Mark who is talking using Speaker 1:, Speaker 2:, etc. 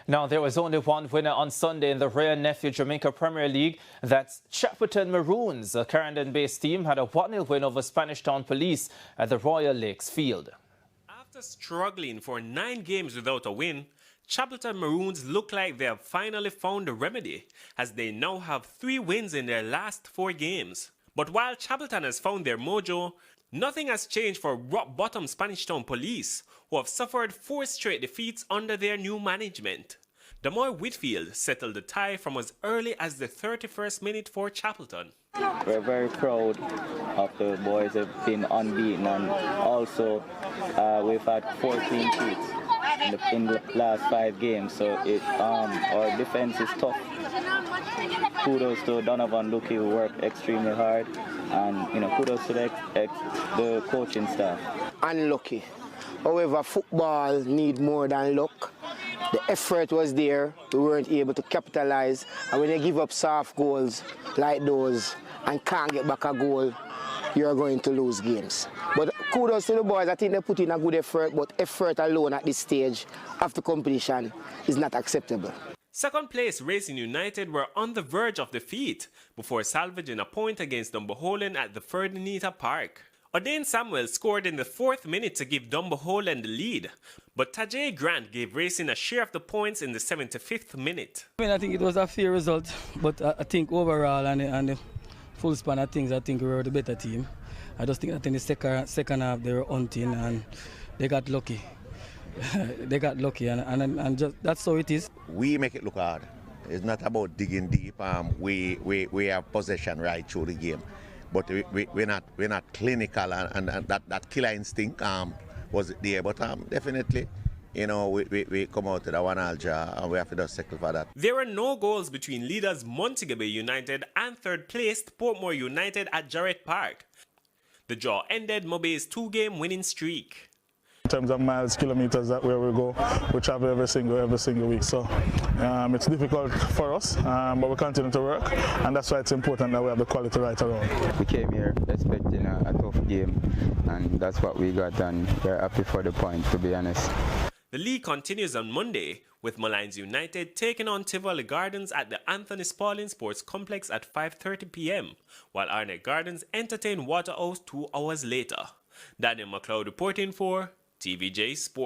Speaker 1: Now, there was only one winner on Sunday in the Ray and Nephew Jamaica Premier League. That's Chapelton Maroons. The Clarendon-based team had a 1-0 win over Spanish Town Police at the Royal Lakes Field.
Speaker 2: After struggling for 9 games without a win, Chapelton Maroons look like they have finally found a remedy, as they now have 3 wins in their last 4 games. But while Chapelton has found their mojo, nothing has changed for rock-bottom Spanish Town Police, who have suffered 4 straight defeats under their new management. Damoy Whitfield settled the tie from as early as the 31st minute for Chapelton.
Speaker 3: We're very proud of the boys have been unbeaten, and also we've had 14 defeats in the last 5 games, so our defense is tough. Kudos to Donovan Lucky, who worked extremely hard, and kudos to the coaching staff.
Speaker 4: Unlucky. However, football needs more than luck. The effort was there, we weren't able to capitalize, and when you give up soft goals like those and can't get back a goal, you're going to lose games. But kudos to the boys, I think they put in a good effort, but effort alone at this stage of the competition is not acceptable.
Speaker 2: Second place Racing United were on the verge of defeat before salvaging a point against Dumboholen at the Ferdinita Park. O'Dane Samuel scored in the 4th minute to give Dumboholen the lead, but Tajay Grant gave Racing a share of the points in the 75th minute.
Speaker 5: I think it was a fair result, but I think overall and the full span of things, I think we were the better team. I just think that in the second half they were hunting and they got lucky. They got lucky, and just that's how it is.
Speaker 6: We make it look hard. It's not about digging deep. We have possession right through the game, but we're not clinical, and that killer instinct was there. But definitely, we come out to the 1-1 draw, and we have to just settle for that.
Speaker 2: There were no goals between leaders Montego Bay United and third-placed Portmore United at Jarrett Park. The draw ended Mobay's 2-game winning streak.
Speaker 7: In terms of miles, kilometers, that where we go, we travel every single week. So it's difficult for us, but we continue to work, and that's why it's important that we have the quality right around.
Speaker 8: We came here expecting a tough game, and that's what we got, and we're happy for the point, to be honest.
Speaker 2: The league continues on Monday, with Malines United taking on Tivoli Gardens at the Anthony Spaulding Sports Complex at 5:30 p.m, while Arnett Gardens entertain Waterhouse 2 hours later. Daniel McLeod reporting for TVJ Sports.